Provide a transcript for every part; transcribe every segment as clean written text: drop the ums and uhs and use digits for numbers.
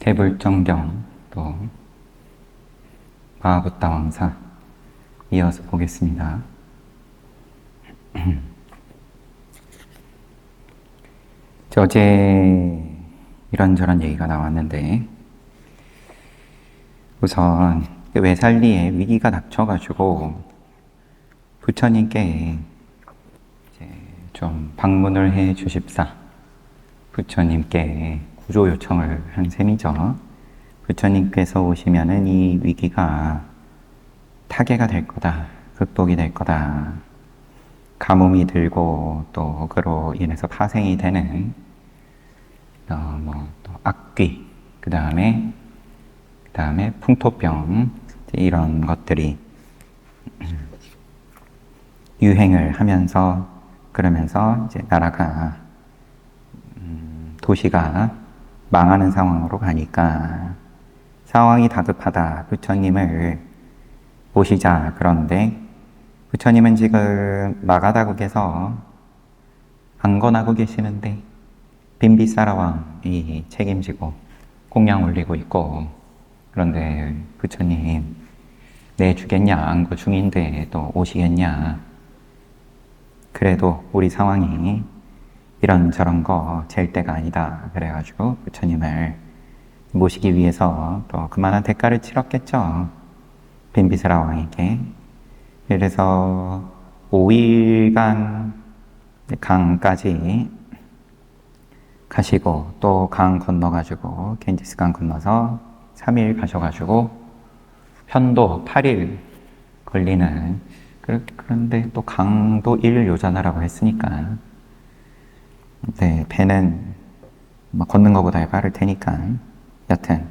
대불정경 또 마하붓다왕사 이어서 보겠습니다. 어제 이런저런 얘기가 나왔는데 우선 외살리에 위기가 닥쳐가지고 부처님께 이제 좀 방문을 해 주십사. 부처님께 구조 요청을 한 셈이죠. 부처님께서 오시면은 이 위기가 타개가 될 거다. 극복이 될 거다. 가뭄이 들고 또 그로 인해서 파생이 되는 또 악귀, 그 다음에 풍토병 이런 것들이 유행을 하면서 그러면서 이제 나라가 도시가 망하는 상황으로 가니까 상황이 다급하다. 부처님을 모시자. 그런데 부처님은 지금 마가다국에서 안건하고 계시는데 빈비사라 왕이 책임지고 공양 올리고 있고, 그런데 부처님 내주겠냐? 안거 중인데 또 오시겠냐? 그래도 우리 상황이 이런저런 거 잴 때가 아니다. 그래가지고 부처님을 모시기 위해서 또 그만한 대가를 치렀겠죠. 빈비사라 왕에게. 그래서 5일간 강까지 가시고 또 강 건너가지고 겐지스 강 건너서 3일 가셔가지고 편도 8일 걸리는, 그런데 또 강도 1일 요전하라고 했으니까 네, 배는 걷는 것보다 빠를 테니까 여튼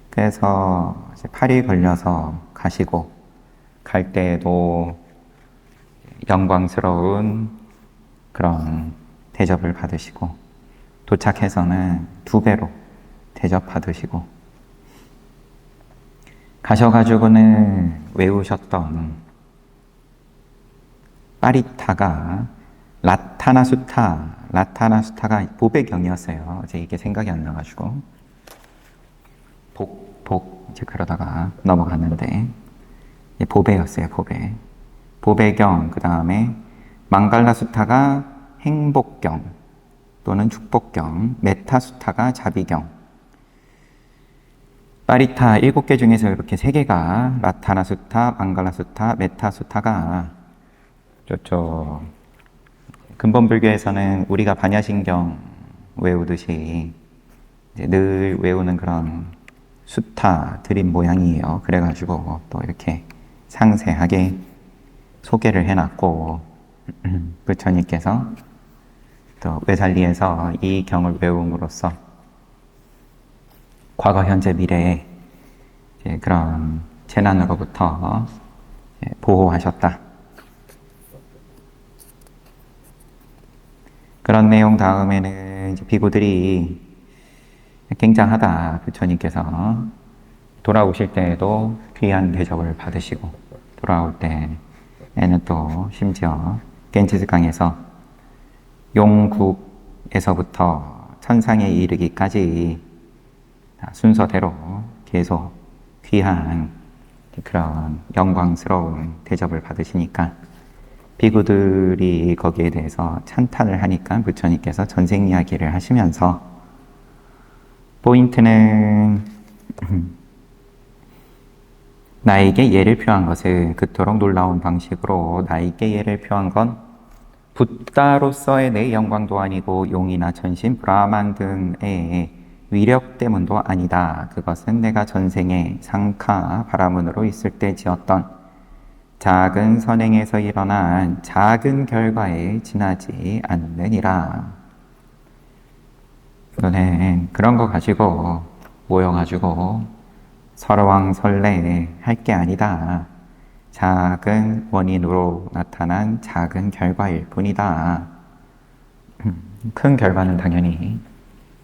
그래서 이제 8일 걸려서 가시고 갈 때에도 영광스러운 그런 대접을 받으시고 도착해서는 2배로 대접 받으시고 가셔가지고는 외우셨던 파리타가 라타나수타가 보배경이었어요. 어제 이게 생각이 안 나가지고 이제 그러다가 넘어갔는데 보배였어요. 보배경. 그 다음에 망갈라수타가 행복경 또는 축복경, 메타수타가 자비경. 파리타 7개 중에서 이렇게 3개가 라타나수타, 망갈라수타, 메타수타가 저쪽 근본불교에서는 우리가 반야신경 외우듯이 이제 늘 외우는 그런 수타 드림 모양이에요. 그래가지고 또 이렇게 상세하게 소개를 해놨고 부처님께서 또 외살리에서 이 경을 외움으로써 과거, 현재, 미래에 이제 그런 재난으로부터 보호하셨다. 그런 내용 다음에는 이제 비구들이 굉장하다. 부처님께서 돌아오실 때에도 귀한 대접을 받으시고 돌아올 때에는 또 심지어 겐지스강에서 용국에서부터 천상에 이르기까지 순서대로 계속 귀한 그런 영광스러운 대접을 받으시니까 비구들이 거기에 대해서 찬탄을 하니까 부처님께서 전생 이야기를 하시면서 포인트는 나에게 예를 표한 것을 그토록 놀라운 방식으로 나에게 예를 표한 건 붓다로서의 내 영광도 아니고 용이나 천신, 브라만 등의 위력 때문도 아니다. 그것은 내가 전생에 상카 바라문으로 있을 때 지었던 작은 선행에서 일어난 작은 결과에 지나지 않느니라. 너는 그런 거 가지고 모여가지고 설왕설래 할 게 아니다. 작은 원인으로 나타난 작은 결과일 뿐이다. 큰 결과는 당연히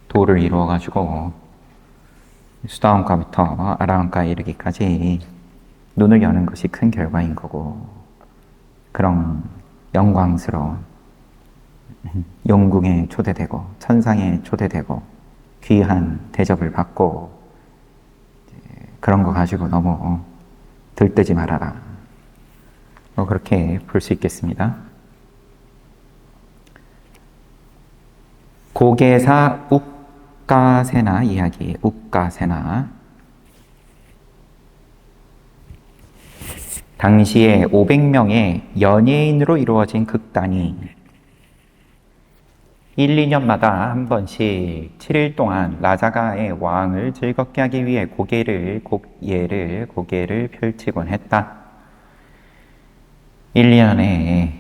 도를 이루어가지고 수다원가부터 아라원가에 이르기까지 눈을 여는 것이 큰 결과인 거고, 그런 영광스러운 용궁에 초대되고 천상에 초대되고 귀한 대접을 받고 그런 거 가지고 너무 들뜨지 말아라. 그렇게 볼 수 있겠습니다. 고개사 욱가세나 이야기, 욱가세나. 당시에 500명의 연예인으로 이루어진 극단이 1, 2년마다 한 번씩 7일 동안 라자가의 왕을 즐겁게 하기 위해 고개를 펼치곤 했다. 1, 2년에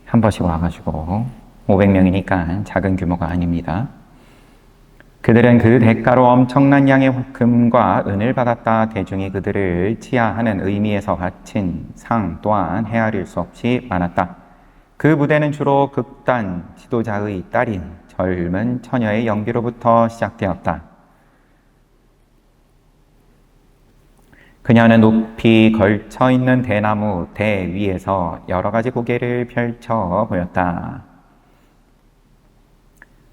한 번씩 와가지고 500명이니까 작은 규모가 아닙니다. 그들은 그 대가로 엄청난 양의 금과 은을 받았다. 대중이 그들을 치하하는 의미에서 바친 상 또한 헤아릴 수 없이 많았다. 그 무대는 주로 극단 지도자의 딸인 젊은 처녀의 연기로부터 시작되었다. 그녀는 높이 걸쳐 있는 대나무 대 위에서 여러 가지 고개를 펼쳐 보였다.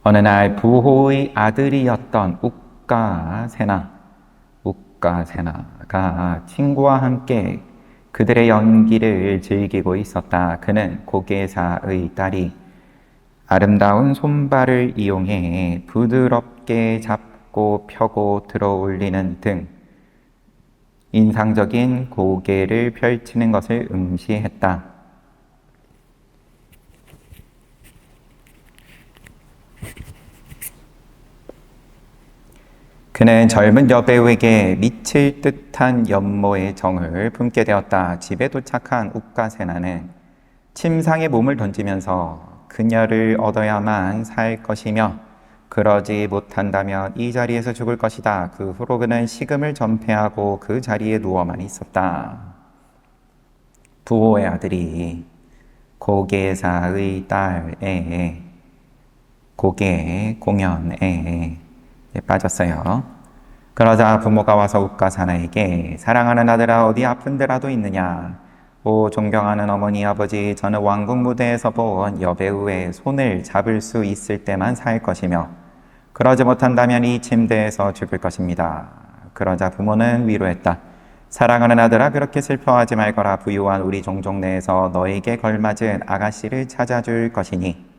어느 날 부호의 아들이었던 욱가세나가 친구와 함께 그들의 연기를 즐기고 있었다. 그는 고개사의 딸이 아름다운 손발을 이용해 부드럽게 잡고 펴고 들어 올리는 등 인상적인 고개를 펼치는 것을 응시했다. 그는 젊은 여배우에게 미칠 듯한 연모의 정을 품게 되었다. 집에 도착한 욱가세나는 침상에 몸을 던지면서 그녀를 얻어야만 살 것이며 그러지 못한다면 이 자리에서 죽을 것이다. 그 후로 그는 식음을 전폐하고 그 자리에 누워만 있었다. 부호의 아들이 고개사의 딸의 고개 공연에 빠졌어요. 그러자 부모가 와서 욱가세나에게 사랑하는 아들아 어디 아픈 데라도 있느냐? 오 존경하는 어머니 아버지 저는 왕궁 무대에서 본 여배우의 손을 잡을 수 있을 때만 살 것이며 그러지 못한다면 이 침대에서 죽을 것입니다. 그러자 부모는 위로했다. 사랑하는 아들아 그렇게 슬퍼하지 말거라. 부유한 우리 종족 내에서 너에게 걸맞은 아가씨를 찾아줄 것이니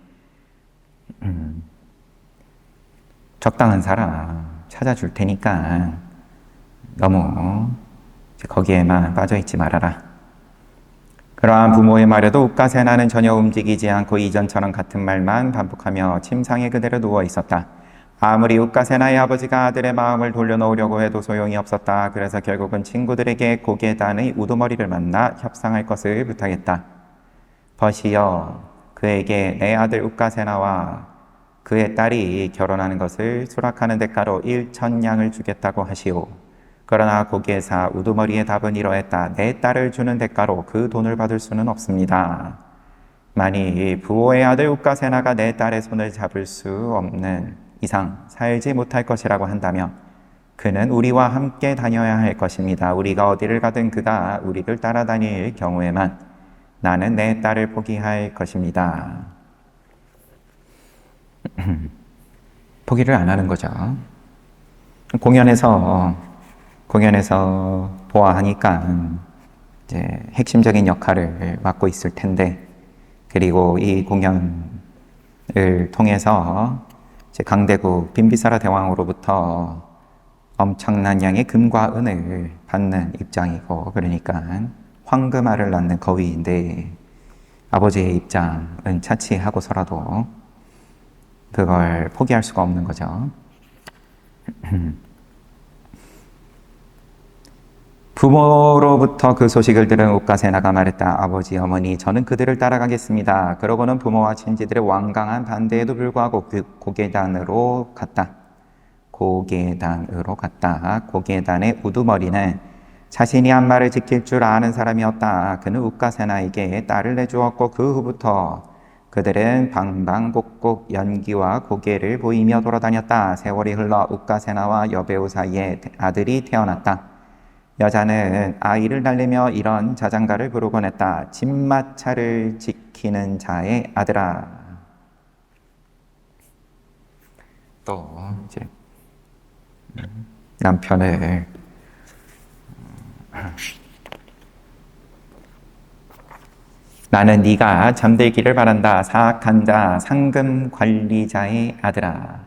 적당한 사람 찾아줄 테니까 너무 거기에만 빠져있지 말아라. 그러한 부모의 말에도 욱가세나는 전혀 움직이지 않고 이전처럼 같은 말만 반복하며 침상에 그대로 누워 있었다. 아무리 욱가세나의 아버지가 아들의 마음을 돌려놓으려고 해도 소용이 없었다. 그래서 결국은 친구들에게 고개단의 우두머리를 만나 협상할 것을 부탁했다. 버시여 그에게 내 아들 욱가세나와 그의 딸이 결혼하는 것을 수락하는 대가로 1,000냥을 주겠다고 하시오. 그러나 고개사 우두머리의 답은 이러했다. 내 딸을 주는 대가로 그 돈을 받을 수는 없습니다. 만일 부호의 아들 욱가세나가 내 딸의 손을 잡을 수 없는 이상 살지 못할 것이라고 한다면 그는 우리와 함께 다녀야 할 것입니다. 우리가 어디를 가든 그가 우리를 따라다닐 경우에만 나는 내 딸을 포기할 것입니다. 포기를 안 하는 거죠. 공연에서 보아하니까 이제 핵심적인 역할을 맡고 있을 텐데, 그리고 이 공연을 통해서 이제 강대국 빈비사라 대왕으로부터 엄청난 양의 금과 은을 받는 입장이고, 그러니까 황금알을 낳는 거위인데 아버지의 입장은 차치하고서라도 그걸 포기할 수가 없는 거죠. 부모로부터 그 소식을 들은 욱가세나가 말했다. 아버지, 어머니, 저는 그들을 따라가겠습니다. 그러고는 부모와 친지들의 완강한 반대에도 불구하고 그 고개단으로 갔다. 고개단의 우두머리는 자신이 한 말을 지킬 줄 아는 사람이었다. 그는 욱가세나에게 딸을 내주었고 그 후부터 그들은 방방곡곡 연기와 고개를 보이며 돌아다녔다. 세월이 흘러 욱가세나와 여배우 사이에 아들이 태어났다. 여자는 아이를 달래며 이런 자장가를 부르곤 했다. 집마차를 지키는 자의 아들아. 또 이제 남편을 나는 네가 잠들기를 바란다. 사악한 자, 상금 관리자의 아들아.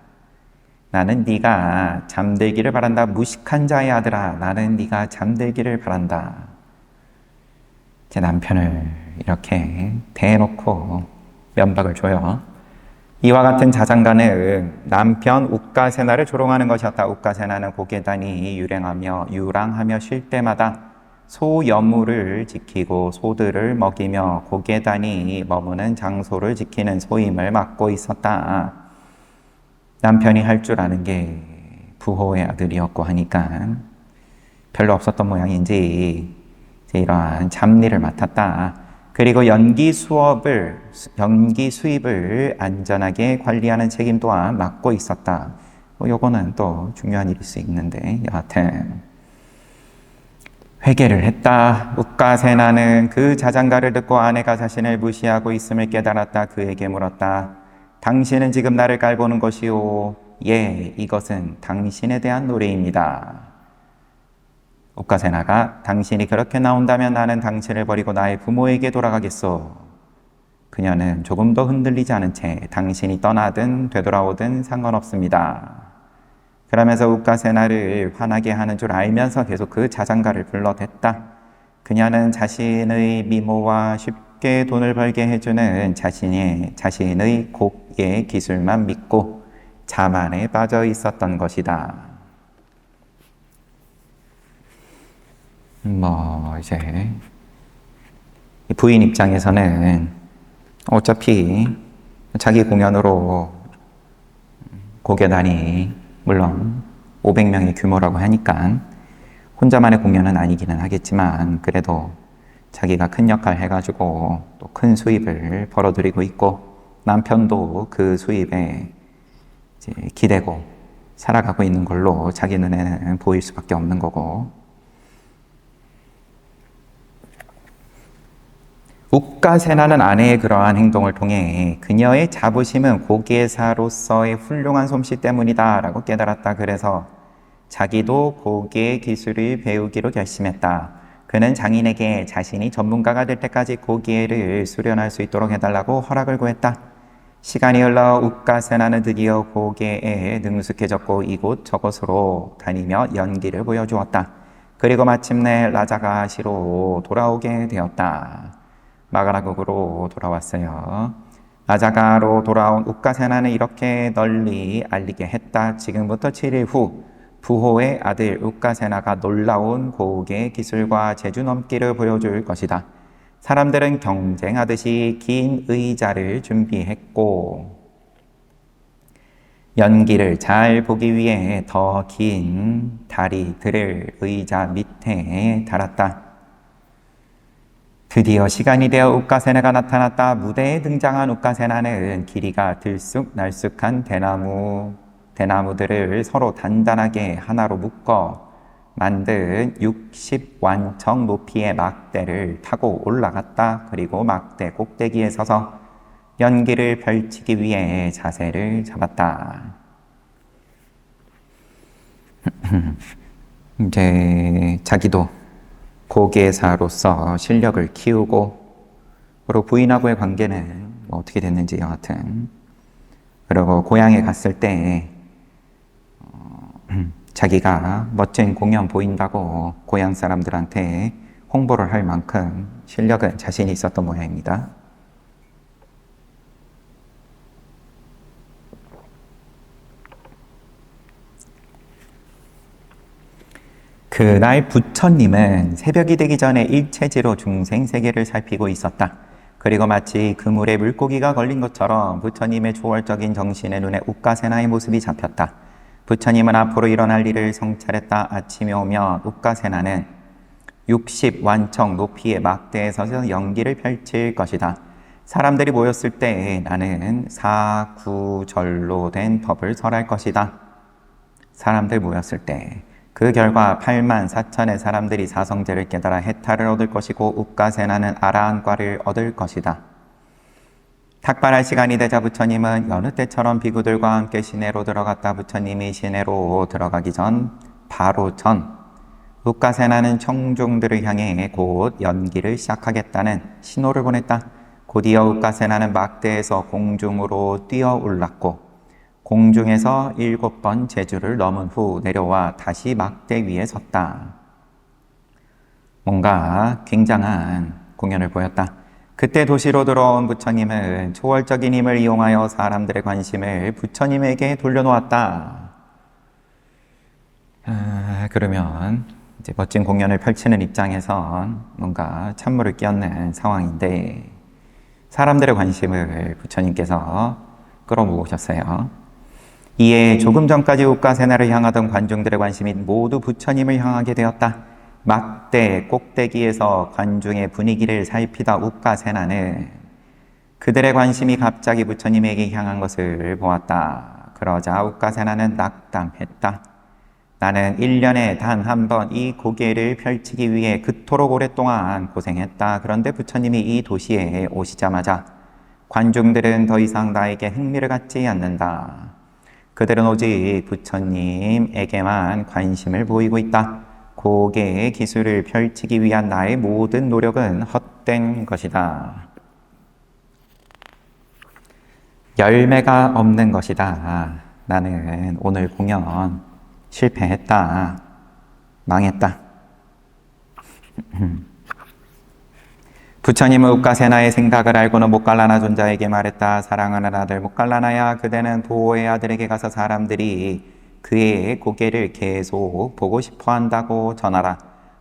나는 네가 잠들기를 바란다. 무식한 자의 아들아. 나는 네가 잠들기를 바란다. 제 남편을 이렇게 대놓고 면박을 줘요. 이와 같은 자장가는 남편 우까세나를 조롱하는 것이었다. 우까세나는 고개단이 유랑하며 쉴 때마다 소여무를 지키고 소들을 먹이며 고개단이 머무는 장소를 지키는 소임을 맡고 있었다. 남편이 할 줄 아는 게 부호의 아들이었고 하니까 별로 없었던 모양인지 이러한 잡일을 맡았다. 그리고 연기 수입을 안전하게 관리하는 책임 또한 맡고 있었다. 요거는 또 중요한 일일 수 있는데 여하튼 회개를 했다. 우까세나는 그 자장가를 듣고 아내가 자신을 무시하고 있음을 깨달았다. 그에게 물었다. 당신은 지금 나를 깔보는 것이오? 예, 이것은 당신에 대한 노래입니다. 우까세나가 당신이 그렇게 나온다면 나는 당신을 버리고 나의 부모에게 돌아가겠소. 그녀는 조금 더 흔들리지 않은 채 당신이 떠나든 되돌아오든 상관없습니다. 그러면서 우까세나를 화나게 하는 줄 알면서 계속 그 자장가를 불러댔다. 그녀는 자신의 미모와 쉽게 돈을 벌게 해주는 자신의 곡의 기술만 믿고 자만에 빠져 있었던 것이다. 이제 부인 입장에서는 어차피 자기 공연으로 고개단이 물론 500명의 규모라고 하니까 혼자만의 공연은 아니기는 하겠지만 그래도 자기가 큰 역할 해가지고 또 큰 수입을 벌어들이고 있고 남편도 그 수입에 이제 기대고 살아가고 있는 걸로 자기 눈에는 보일 수밖에 없는 거고, 우까세나는 아내의 그러한 행동을 통해 그녀의 자부심은 고개사로서의 훌륭한 솜씨 때문이다 라고 깨달았다. 그래서 자기도 고개 기술을 배우기로 결심했다. 그는 장인에게 자신이 전문가가 될 때까지 고개를 수련할 수 있도록 해달라고 허락을 구했다. 시간이 흘러 우까세나는 드디어 고개에 능숙해졌고 이곳저곳으로 다니며 연기를 보여주었다. 그리고 마침내 라자가시로 돌아오게 되었다. 마가라국으로 돌아왔어요. 라자가로 돌아온 우까세나는 이렇게 널리 알리게 했다. 지금부터 7일 후 부호의 아들 우까세나가 놀라운 고개 기술과 재주 넘기를 보여줄 것이다. 사람들은 경쟁하듯이 긴 의자를 준비했고 연기를 잘 보기 위해 더 긴 다리들을 의자 밑에 달았다. 드디어 시간이 되어 우까세나가 나타났다. 무대에 등장한 우까세나는 길이가 들쑥날쑥한 대나무들을 서로 단단하게 하나로 묶어 만든 60완청 높이의 막대를 타고 올라갔다. 그리고 막대 꼭대기에 서서 연기를 펼치기 위해 자세를 잡았다. 이제 자기도 고개사로서 실력을 키우고, 그리고 부인하고의 관계는 어떻게 됐는지 여하튼, 그리고 고향에 갔을 때 자기가 멋진 공연 보인다고 고향 사람들한테 홍보를 할 만큼 실력은 자신이 있었던 모양입니다. 그날 부처님은 새벽이 되기 전에 일체지로 중생세계를 살피고 있었다. 그리고 마치 그물에 물고기가 걸린 것처럼 부처님의 초월적인 정신의 눈에 우까세나의 모습이 잡혔다. 부처님은 앞으로 일어날 일을 성찰했다. 아침이 오면 우까세나는 60완청 높이의 막대에 서서 연기를 펼칠 것이다. 사람들이 모였을 때 나는 사구절로 된 법을 설할 것이다. 사람들 모였을 때 그 결과 84,000의 사람들이 사성제를 깨달아 해탈을 얻을 것이고 우까세나는 아라한과를 얻을 것이다. 탁발할 시간이 되자 부처님은 여느 때처럼 비구들과 함께 시내로 들어갔다. 부처님이 시내로 들어가기 바로 전 욱가세나는 청중들을 향해 곧 연기를 시작하겠다는 신호를 보냈다. 곧이어 욱가세나는 막대에서 공중으로 뛰어 올랐고 공중에서 7번 제주를 넘은 후 내려와 다시 막대 위에 섰다. 뭔가 굉장한 공연을 보였다. 그때 도시로 들어온 부처님은 초월적인 힘을 이용하여 사람들의 관심을 부처님에게 돌려놓았다. 그러면 이제 멋진 공연을 펼치는 입장에선 뭔가 찬물을 끼얹는 상황인데 사람들의 관심을 부처님께서 끌어모으셨어요. 이에 조금 전까지 욱가세나를 향하던 관중들의 관심이 모두 부처님을 향하게 되었다. 막대 꼭대기에서 관중의 분위기를 살피다 욱가세나는 그들의 관심이 갑자기 부처님에게 향한 것을 보았다. 그러자 욱가세나는 낙담했다. 나는 1년에 단 한 번 이 고개를 펼치기 위해 그토록 오랫동안 고생했다. 그런데 부처님이 이 도시에 오시자마자 관중들은 더 이상 나에게 흥미를 갖지 않는다. 그들은 오직 부처님에게만 관심을 보이고 있다. 고개의 기술을 펼치기 위한 나의 모든 노력은 헛된 것이다. 열매가 없는 것이다. 나는 오늘 공연 실패했다. 망했다. 부처님은 욱가세나의 생각을 알고는 모칼라나 존자에게 말했다. 사랑하는 아들 모칼라나야, 그대는 보호의 아들에게 가서 사람들이 그의 고개를 계속 보고 싶어 한다고 전하라.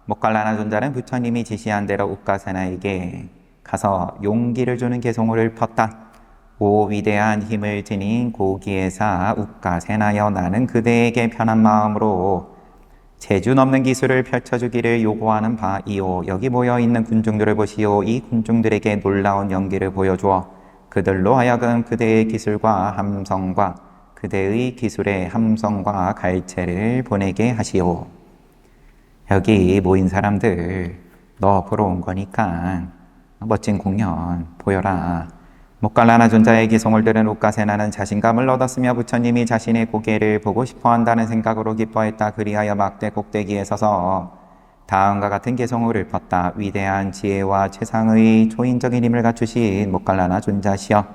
모칼라나 존자는 부처님이 지시한 대로 욱가세나에게 가서 용기를 주는 개송호를 폈다. 오 위대한 힘을 지닌 고기에사 욱가세나여, 나는 그대에게 편한 마음으로 재주 넘는 기술을 펼쳐주기를 요구하는 바이오. 여기 모여있는 군중들을 보시오. 이 군중들에게 놀라운 연기를 보여주어 그들로 하여금 그대의 기술과 함성과 그대의 기술의 함성과 갈채를 보내게 하시오. 여기 모인 사람들 너 보러 온 거니까 멋진 공연 보여라. 모칼라나 존자의 기송을 들은 욱가세나는 자신감을 얻었으며 부처님이 자신의 고개를 보고 싶어 한다는 생각으로 기뻐했다. 그리하여 막대 꼭대기에 서서 다음과 같은 개송호를 폈다. 위대한 지혜와 최상의 초인적인 힘을 갖추신 모칼라나 존자시여,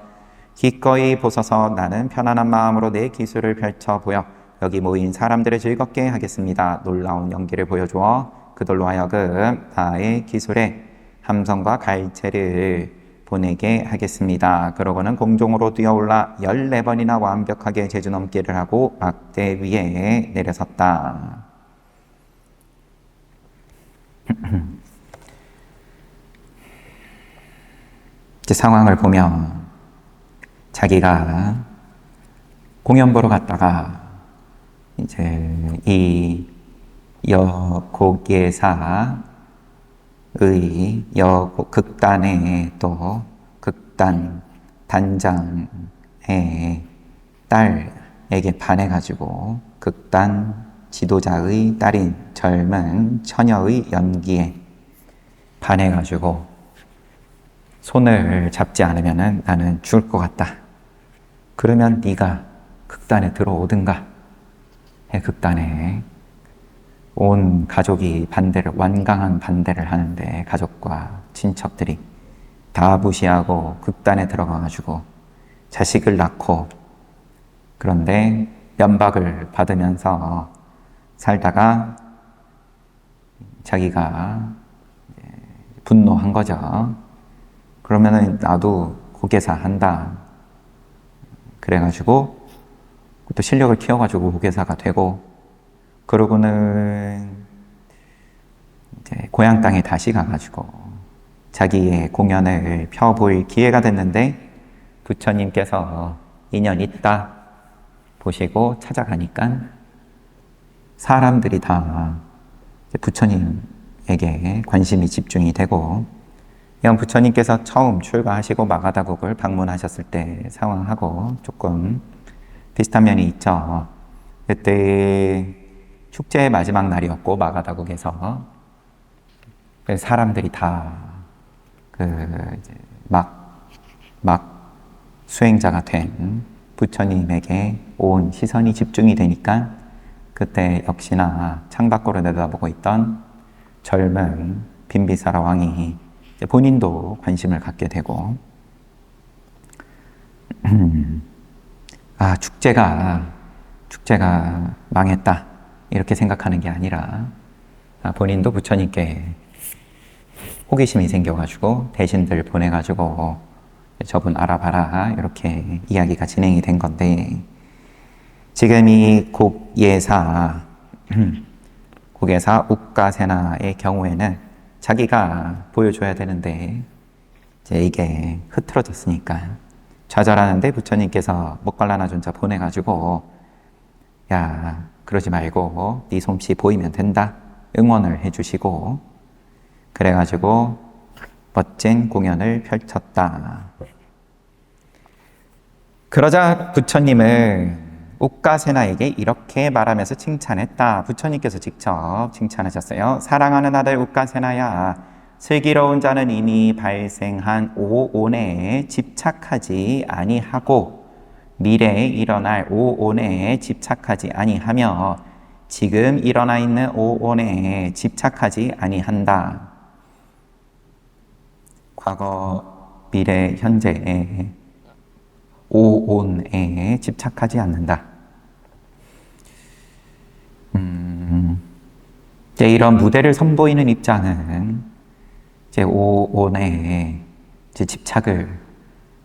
기꺼이 보소서. 나는 편안한 마음으로 내 기술을 펼쳐 보여 여기 모인 사람들을 즐겁게 하겠습니다. 놀라운 연기를 보여주어 그들로 하여금 나의 기술에 함성과 갈채를 보내게 하겠습니다. 그러고는 공중으로 뛰어올라 14번이나 완벽하게 제주 넘기를 하고 막대 위에 내려섰다. 이제 상황을 보면 자기가 공연 보러 갔다가 이제 이 여고기사의 극단의 또 극단 단장의 딸에게 반해가지고 극단 지도자의 딸인 젊은 처녀의 연기에 반해가지고 손을 잡지 않으면 나는 죽을 것 같다. 그러면 네가 극단에 들어오든가 해. 극단에 온 가족이 완강한 반대를 하는데 가족과 친척들이 다 무시하고 극단에 들어가가지고 자식을 낳고, 그런데 면박을 받으면서 살다가 자기가 분노한 거죠. 그러면은 나도 고개사 한다. 그래가지고 또 실력을 키워가지고 고개사가 되고, 그러고는 이제 고향 땅에 다시 가가지고 자기의 공연을 펴볼 기회가 됐는데 부처님께서 2년 있다 보시고 찾아가니까 사람들이 다 부처님에게 관심이 집중이 되고, 이건 부처님께서 처음 출가하시고 마가다국을 방문하셨을 때 상황하고 조금 비슷한 면이 있죠. 그때 축제의 마지막 날이었고 마가다국에서 사람들이 다 막 수행자가 된 부처님에게 온 시선이 집중이 되니까 그때 역시나 창밖으로 내다보고 있던 젊은 빈비사라 왕이 본인도 관심을 갖게 되고, 축제가 망했다 이렇게 생각하는 게 아니라 본인도 부처님께 호기심이 생겨가지고 대신들 보내가지고 저분 알아봐라 이렇게 이야기가 진행이 된 건데, 지금 이 곡예사 욱가세나의 경우에는 자기가 보여줘야 되는데 이제 이게 흐트러졌으니까 좌절하는데 부처님께서 목갈라나존자 보내가지고 야 그러지 말고 네 솜씨 보이면 된다 응원을 해주시고, 그래가지고 멋진 공연을 펼쳤다. 그러자 부처님은 욱가세나에게 이렇게 말하면서 칭찬했다. 부처님께서 직접 칭찬하셨어요. 사랑하는 아들 욱가세나야, 슬기로운 자는 이미 발생한 오온에 집착하지 아니하고 미래에 일어날 오온에 집착하지 아니하며 지금 일어나 있는 오온에 집착하지 아니한다. 과거, 미래, 현재에 오온에 집착하지 않는다. 이제 이런 무대를 선보이는 입장은 이제 오온에 이제 집착을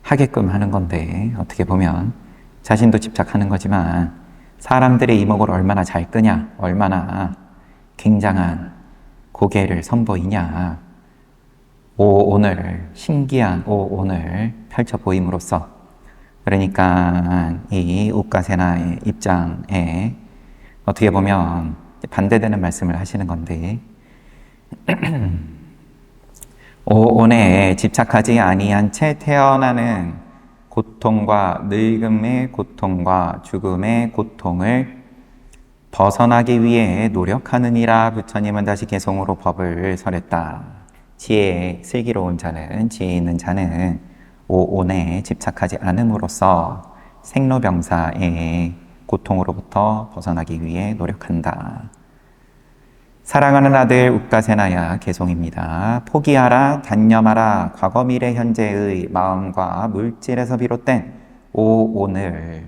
하게끔 하는 건데, 어떻게 보면 자신도 집착하는 거지만 사람들의 이목을 얼마나 잘 끄냐, 얼마나 굉장한 고개를 선보이냐, 오온을, 신기한 오온을 펼쳐 보임으로써, 그러니까 이 욱가세나의 입장에 어떻게 보면 반대되는 말씀을 하시는 건데, 오온에 집착하지 아니한 채 태어나는 고통과 늙음의 고통과 죽음의 고통을 벗어나기 위해 노력하느니라. 부처님은 다시 개송으로 법을 설했다. 지혜에 슬기로운 자는, 지혜 있는 자는 오온에 집착하지 않음으로써 생로병사의 고통으로부터 벗어나기 위해 노력한다. 사랑하는 아들 욱가세나야, 개송입니다. 포기하라, 단념하라. 과거, 미래, 현재의 마음과 물질에서 비롯된 오온을,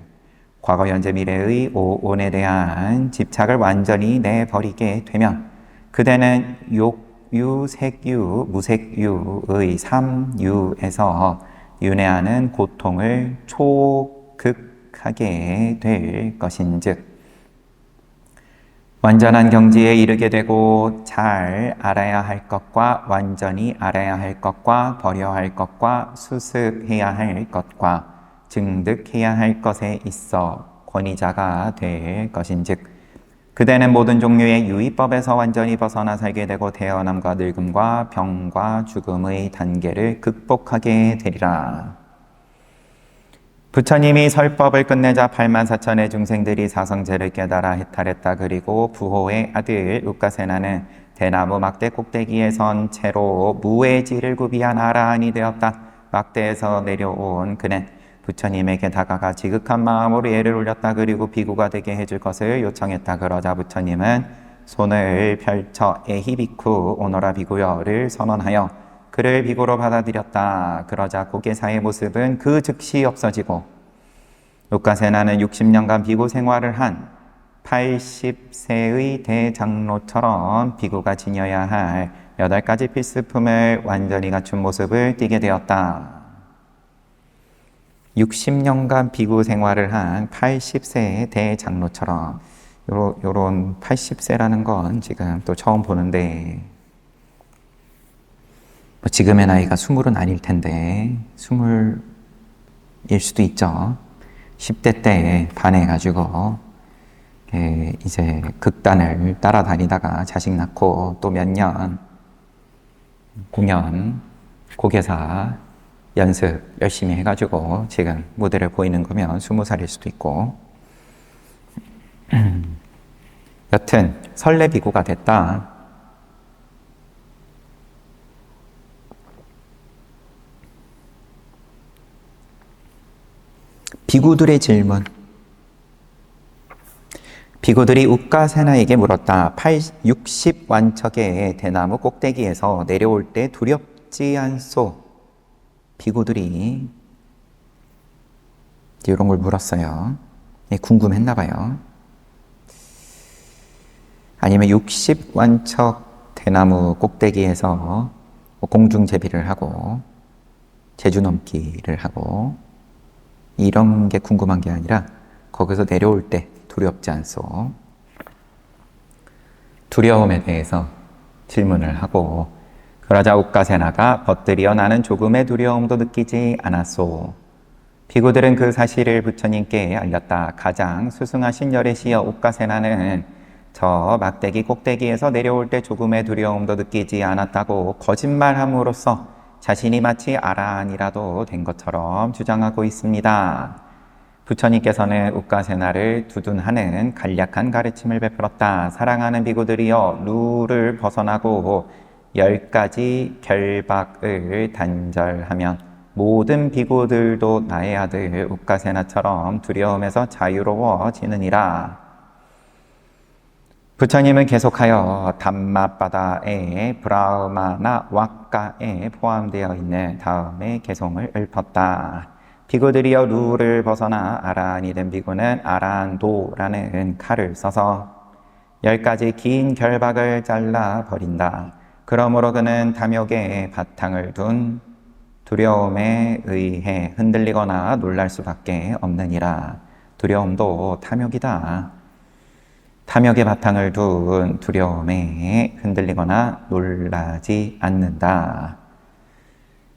과거, 현재, 미래의 오온에 대한 집착을 완전히 내버리게 되면 그대는 욕유, 색유, 무색유의 삼유에서 윤회하는 고통을 초극하게 될 것인즉, 완전한 경지에 이르게 되고 잘 알아야 할 것과 완전히 알아야 할 것과 버려야 할 것과 수습해야 할 것과 증득해야 할 것에 있어 권위자가 될 것인즉, 그대는 모든 종류의 유의법에서 완전히 벗어나 살게 되고 태어남과 늙음과 병과 죽음의 단계를 극복하게 되리라. 부처님이 설법을 끝내자 84,000의 중생들이 사성제를 깨달아 해탈했다. 그리고 부호의 아들 욱가세나는 대나무 막대 꼭대기에 선 채로 무외지를 구비한 아라한이 되었다. 막대에서 내려온 그는 부처님에게 다가가 지극한 마음으로 예를 올렸다. 그리고 비구가 되게 해줄 것을 요청했다. 그러자 부처님은 손을 펼쳐 에히비쿠 오너라 비구여를 선언하여 그를 비구로 받아들였다. 그러자 고개사의 모습은 그 즉시 없어지고 욱가세나는 60년간 비구 생활을 한 80세의 대장로처럼 비구가 지녀야 할 8가지 필수품을 완전히 갖춘 모습을 띠게 되었다. 60년간 비구 생활을 한 80세의 대장로처럼, 요런 80세라는 건 지금 또 처음 보는데, 뭐 지금의 나이가 20은 아닐 텐데 20일 수도 있죠. 10대 때 반해가지고 이제 극단을 따라다니다가 자식 낳고 또 몇 년 공연, 고개사 연습 열심히 해가지고 지금 무대를 보이는 거면 20살일 수도 있고, 여튼 설레비구가 됐다. 비구들의 질문. 비구들이 우까세나에게 물었다. 60완척의 대나무 꼭대기에서 내려올 때 두렵지 않소? 비구들이 이런 걸 물었어요. 궁금했나 봐요. 아니면 60완척 대나무 꼭대기에서 공중제비를 하고 제주 넘기를 하고 이런 게 궁금한 게 아니라 거기서 내려올 때 두렵지 않소? 두려움에 대해서 질문을 하고 그러자 우까세나가 벗들이여 나는 조금의 두려움도 느끼지 않았소. 비구들은 그 사실을 부처님께 알렸다. 가장 수승하신 열애시여 우까세나는 저 막대기 꼭대기에서 내려올 때 조금의 두려움도 느끼지 않았다고 거짓말함으로써 자신이 마치 아라한이라도 된 것처럼 주장하고 있습니다. 부처님께서는 우까세나를 두둔하는 간략한 가르침을 베풀었다. 사랑하는 비구들이여 룰을 벗어나고 10가지 결박을 단절하면 모든 비구들도 나의 아들 우까세나처럼 두려움에서 자유로워지느니라. 부처님은 계속하여 담마바다에 브라흐마나 왁가에 포함되어 있는 다음의 개송을 읊었다. 비구들이여 룰을 벗어나 아라한이 된 비구는 아라한도라는 칼을 써서 10가지 긴 결박을 잘라 버린다. 그러므로 그는 탐욕의 바탕을 둔 두려움에 의해 흔들리거나 놀랄 수밖에 없느니라. 두려움도 탐욕이다. 탐욕의 바탕을 둔 두려움에 흔들리거나 놀라지 않는다.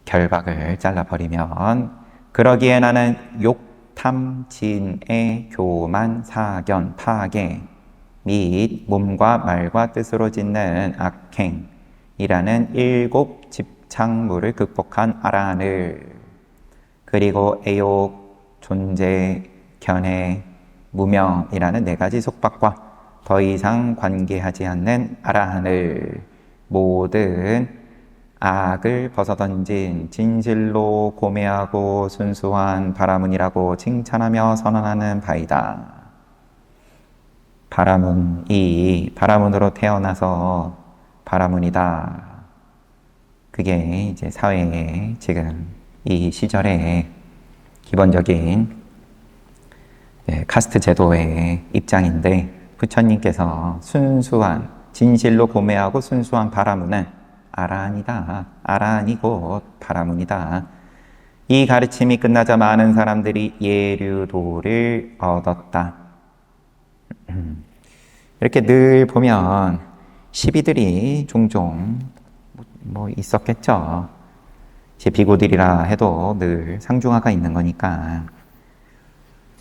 결박을 잘라버리면 그러기에 나는 욕, 탐, 진애, 교만, 사견, 파괴 및 몸과 말과 뜻으로 짓는 악행이라는 7 집착물을 극복한 아라한을 그리고 애욕, 존재, 견해, 무명이라는 4가지 속박과 더 이상 관계하지 않는 아라한을 모든 악을 벗어던진 진실로 고매하고 순수한 바라문이라고 칭찬하며 선언하는 바이다. 바라문이 바라문으로 태어나서 바라문이다. 그게 이제 사회의 지금 이 시절의 기본적인 카스트 제도의 입장인데 부처님께서 순수한 진실로 고매하고 순수한 바라문은 아라한이다. 아라한이 곧 바라문이다. 이 가르침이 끝나자 많은 사람들이 예류도를 얻었다. 이렇게 늘 보면 시비들이 종종 있었겠죠. 제 비구들이라 해도 늘 상중하가 있는 거니까.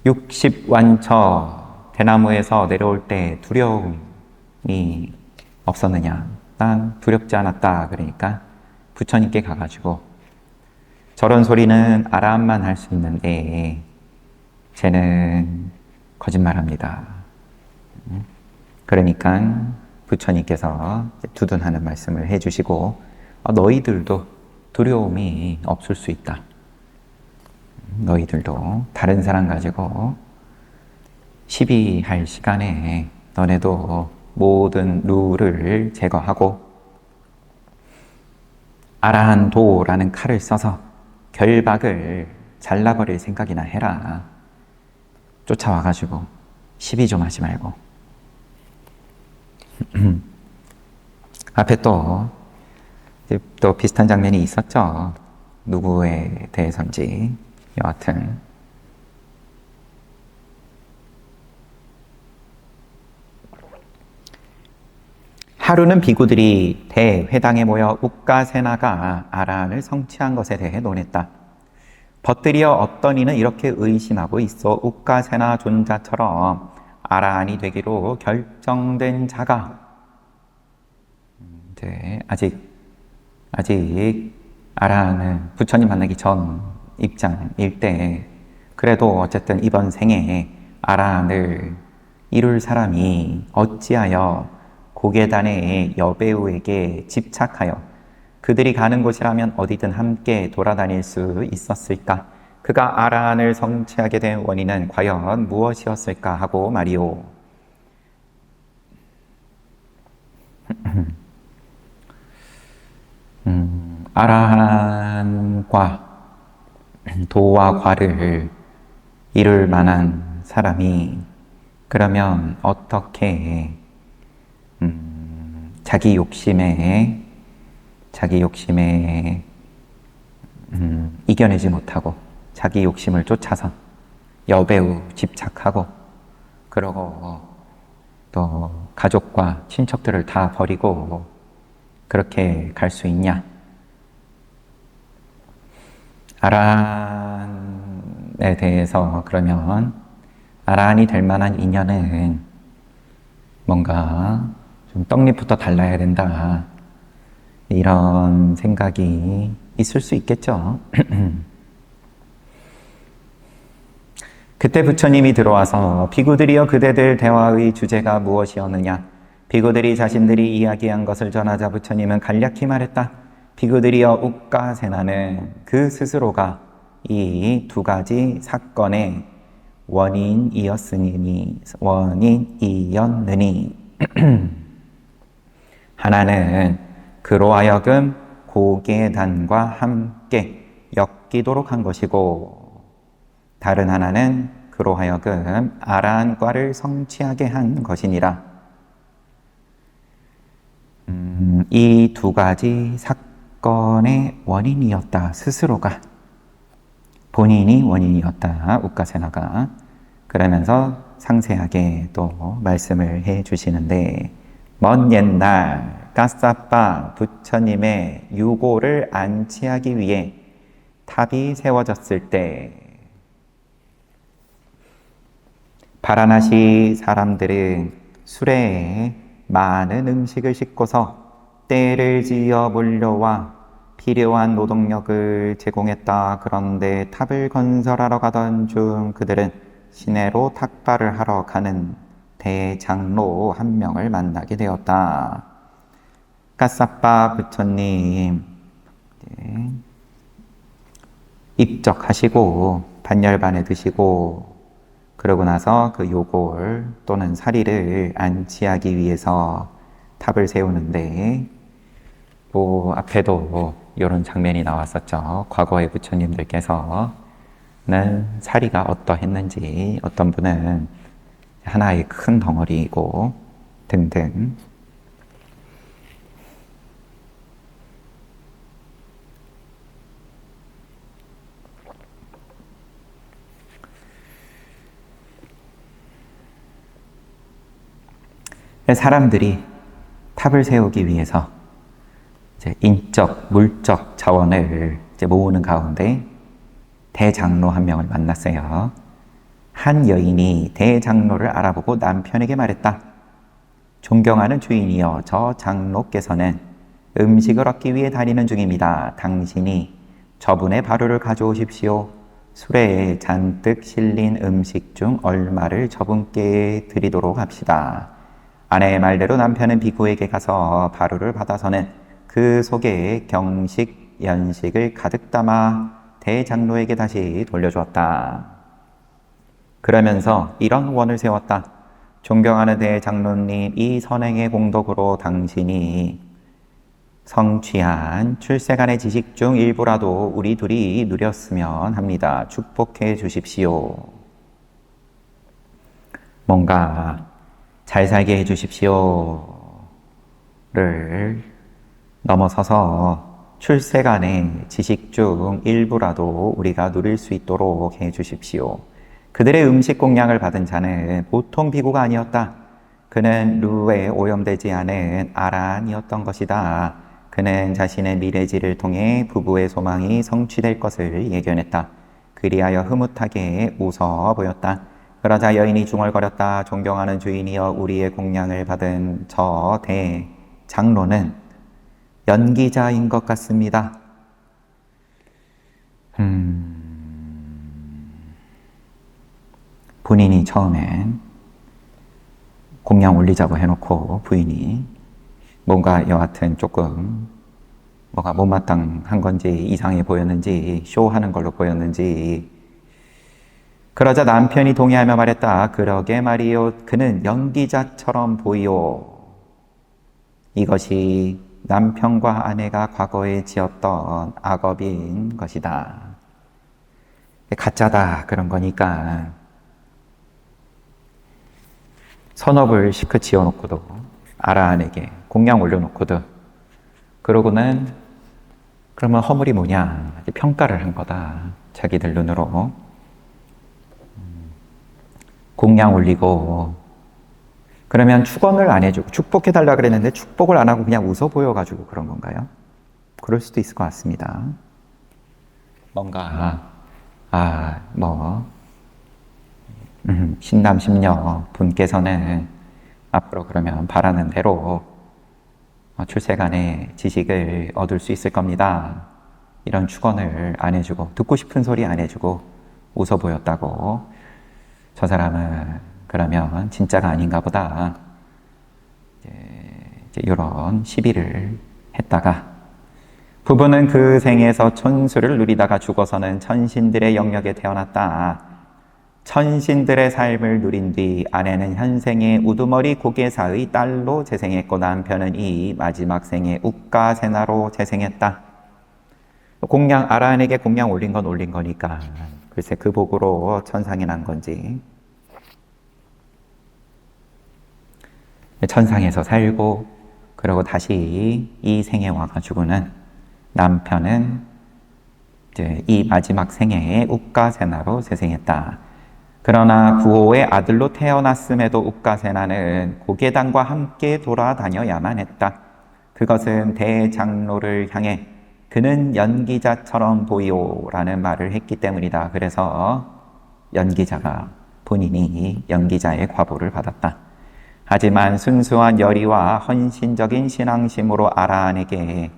60완처 대나무에서 내려올 때 두려움이 없었느냐? 난 두렵지 않았다. 그러니까 부처님께 가가지고 저런 소리는 아라한만 할 수 있는데 쟤는 거짓말합니다. 그러니까 부처님께서 두둔하는 말씀을 해주시고 너희들도 두려움이 없을 수 있다. 너희들도 다른 사람 가지고 시비할 시간에 너네도 모든 룰을 제거하고 아라한도라는 칼을 써서 결박을 잘라버릴 생각이나 해라. 쫓아와가지고 시비 좀 하지 말고. 앞에 또 비슷한 장면이 있었죠. 누구에 대해서인지. 여하튼 하루는 비구들이 대회당에 모여 우까세나가 아라한을 성취한 것에 대해 논했다. 벗들이여 어떤 이는 이렇게 의심하고 있어 우까세나 존자처럼 아라한이 되기로 결정된 자가 이제 아직 아라한은 부처님 만나기 전 입장일 때 그래도 어쨌든 이번 생에 아라한을 이룰 사람이 어찌하여 고계단의 여배우에게 집착하여 그들이 가는 곳이라면 어디든 함께 돌아다닐 수 있었을까? 그가 아라한을 성취하게 된 원인은 과연 무엇이었을까 하고 말이오. 아라한과 도와 과를 이룰 만한 사람이 그러면 어떻게 자기 욕심에 이겨내지 못하고 자기 욕심을 쫓아서 여배우 집착하고 그러고 또 가족과 친척들을 다 버리고 그렇게 갈 수 있냐? 아란에 대해서 그러면 아란이 될 만한 인연은 뭔가 좀 떡잎부터 달라야 된다. 이런 생각이 있을 수 있겠죠. 그때 부처님이 들어와서 비구들이여 그대들 대화의 주제가 무엇이었느냐? 비구들이 자신들이 이야기한 것을 전하자 부처님은 간략히 말했다. 비구들이여 우까세나는 그 스스로가 이 두 가지 사건의 원인이었느니 하나는 그로 하여금 고계단과 함께 엮이도록 한 것이고 다른 하나는 그로 하여금 아라한과를 성취하게 한 것이니라. 이 두 가지 사건의 원인이었다. 스스로가 본인이 원인이었다. 우까세나가 그러면서 상세하게 또 말씀을 해 주시는데 먼 옛날 까사빠 부처님의 유고를 안치하기 위해 탑이 세워졌을 때 바라나시 사람들은 수레에 많은 음식을 싣고서 떼를 지어 몰려와 필요한 노동력을 제공했다. 그런데 탑을 건설하러 가던 중 그들은 시내로 탁발을 하러 가는 대장로 한 명을 만나게 되었다. 까사빠 부처님 입적하시고 반열반에 드시고 그러고 나서 그 요골 또는 사리를 안치하기 위해서 탑을 세우는데 앞에도 이런 장면이 나왔었죠. 과거의 부처님들께서는 사리가 어떠했는지 어떤 분은 하나의 큰 덩어리이고 등등 사람들이 탑을 세우기 위해서 이제 인적, 물적 자원을 이제 모으는 가운데 대장로 한 명을 만났어요. 한 여인이 대장로를 알아보고 남편에게 말했다. 존경하는 주인이여, 저 장로께서는 음식을 얻기 위해 다니는 중입니다. 당신이 저분의 바루를 가져오십시오. 수레에 잔뜩 실린 음식 중 얼마를 저분께 드리도록 합시다. 아내의 말대로 남편은 비구에게 가서 바루를 받아서는 그 속에 경식, 연식을 가득 담아 대장로에게 다시 돌려주었다. 그러면서 이런 원을 세웠다. 존경하는 대장로님, 이 선행의 공덕으로 당신이 성취한 출세간의 지식 중 일부라도 우리 둘이 누렸으면 합니다. 축복해 주십시오. 뭔가 잘 살게 해 주십시오를 넘어서서 출세간의 지식 중 일부라도 우리가 누릴 수 있도록 해 주십시오. 그들의 음식 공양을 받은 자는 보통 비구가 아니었다. 그는 루에 오염되지 않은 아란이었던 것이다. 그는 자신의 미래지를 통해 부부의 소망이 성취될 것을 예견했다. 그리하여 흐뭇하게 웃어 보였다. 그러자 여인이 중얼거렸다. 존경하는 주인이여, 우리의 공양을 받은 저 대장로는 연기자인 것 같습니다. 본인이 처음엔 공양 올리자고 해놓고 부인이 뭔가 여하튼 조금 뭐가 못마땅한 건지 이상해 보였는지 쇼하는 걸로 보였는지 그러자 남편이 동의하며 말했다. 그러게 말이요. 그는 연기자처럼 보이요. 이것이 남편과 아내가 과거에 지었던 악업인 것이다. 가짜다 그런 거니까 선업을 시크 지어놓고도 아라한에게 공양 올려놓고도 그러고는 그러면 허물이 뭐냐 평가를 한 거다. 자기들 눈으로 공양 올리고 그러면 축원을 안 해주고 축복해달라 그랬는데 축복을 안 하고 그냥 웃어 보여가지고 그런 건가요? 그럴 수도 있을 것 같습니다. 뭔가 신남 신녀 분께서는 앞으로 그러면 바라는 대로 출세간의 지식을 얻을 수 있을 겁니다. 이런 축원을 안 해주고 듣고 싶은 소리 안 해주고 웃어 보였다고 저 사람은 그러면 진짜가 아닌가 보다. 이제 이런 시비를 했다가 부부는 그 생에서 천수를 누리다가 죽어서는 천신들의 영역에 태어났다. 천신들의 삶을 누린 뒤 아내는 현생의 우두머리 고개사의 딸로 재생했고 남편은 이 마지막 생에 욱가세나로 재생했다. 공양 아라한에게 공양 올린 건 올린 거니까 글쎄 그 복으로 천상에 난 건지 천상에서 살고 그러고 다시 이 생에 와가지고는 남편은 이제 이 마지막 생에 욱가세나로 재생했다. 그러나 부호의 아들로 태어났음에도 욱가세나는 고계단과 함께 돌아다녀야만 했다. 그것은 대장로를 향해 그는 연기자처럼 보이오라는 말을 했기 때문이다. 그래서 연기자가 본인이 연기자의 과보를 받았다. 하지만 순수한 열의와 헌신적인 신앙심으로 아라한에게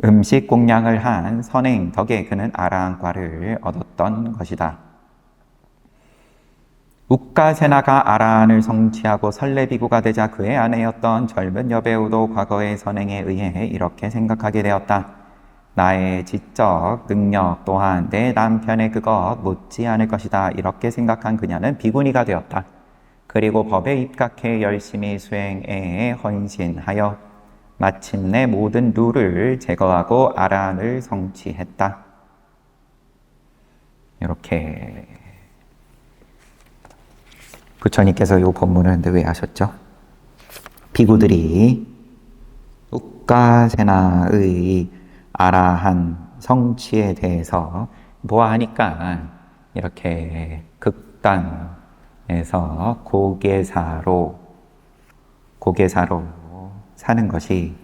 음식 공양을 한 선행 덕에 그는 아라한과를 얻었던 것이다. 욱가세나가 아라한을 성취하고 설레비구가 되자 그의 아내였던 젊은 여배우도 과거의 선행에 의해 이렇게 생각하게 되었다. 나의 지적 능력 또한 내 남편의 그것 못지 않을 것이다. 이렇게 생각한 그녀는 비구니가 되었다. 그리고 법에 입각해 열심히 수행에 헌신하여 마침내 모든 룰을 제거하고 아라한을 성취했다. 이렇게 부처님께서 이 본문을 왜 하셨죠? 비구들이 욱가세나의 아라한 성취에 대해서 보아하니까 이렇게 극단에서 고계사로 사는 것이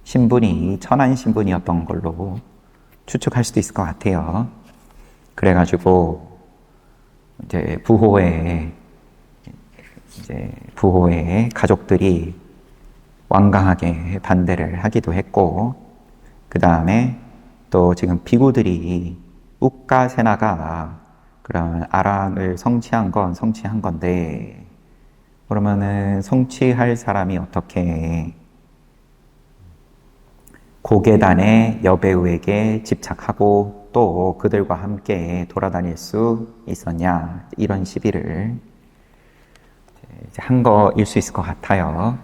신분이 천한 신분이었던 걸로 추측할 수도 있을 것 같아요. 그래가지고 이제 부호의 가족들이 완강하게 반대를 하기도 했고, 그 다음에 또 지금 비구들이 욱가세나가 그런 아라한을 성취한 건데, 그러면은 성취할 사람이 어떻게 고계단의 여배우에게 집착하고 또 그들과 함께 돌아다닐 수 있었냐, 이런 시비를 한 거일 수 있을 것 같아요.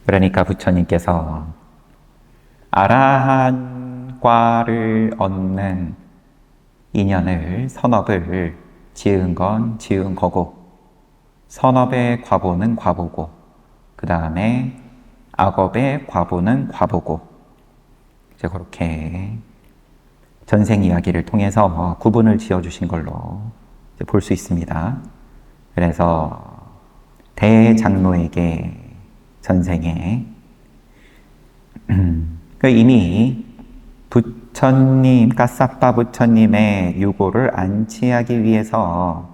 그러니까 부처님께서 아라한과를 얻는 인연을 선업을 지은 건 지은 거고, 선업의 과보는 과보고, 그 다음에 악업의 과보는 과보고, 이제 그렇게 전생 이야기를 통해서 구분을 지어주신 걸로 볼 수 있습니다. 그래서 대장로에게 전생에 이미 부처님, 까사빠 부처님의 유고를 안치하기 위해서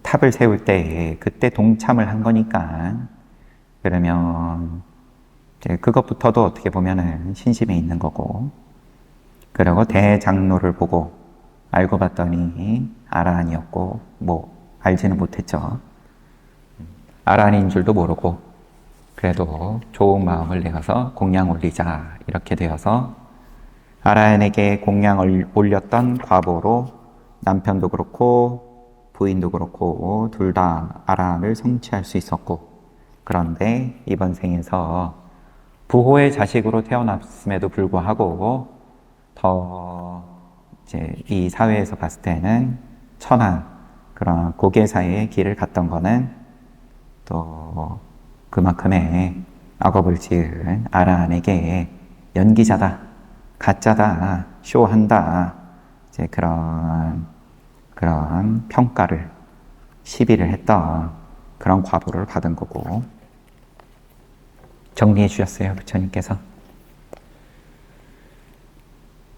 탑을 세울 때 그때 동참을 한 거니까, 그러면 이제 그것부터도 어떻게 보면은 신심에 있는 거고, 그리고 대장로를 보고 알고 봤더니 아라한이었고, 알지는 못했죠. 아라한인 줄도 모르고, 그래도 좋은 마음을 내어서 공양 올리자, 이렇게 되어서 아라한에게 공양을 올렸던 과보로 남편도 그렇고 부인도 그렇고 둘 다 아라한을 성취할 수 있었고, 그런데 이번 생에서 부호의 자식으로 태어났음에도 불구하고 더 이제 이 사회에서 봤을 때는 천한 그런 고계사의 길을 갔던 거는 또 그만큼의 악업을 지은 아라한에게 연기자다, 가짜다, 쇼한다, 이제 그런 평가를 시비를 했던 그런 과보를 받은 거고. 정리해 주셨어요, 부처님께서.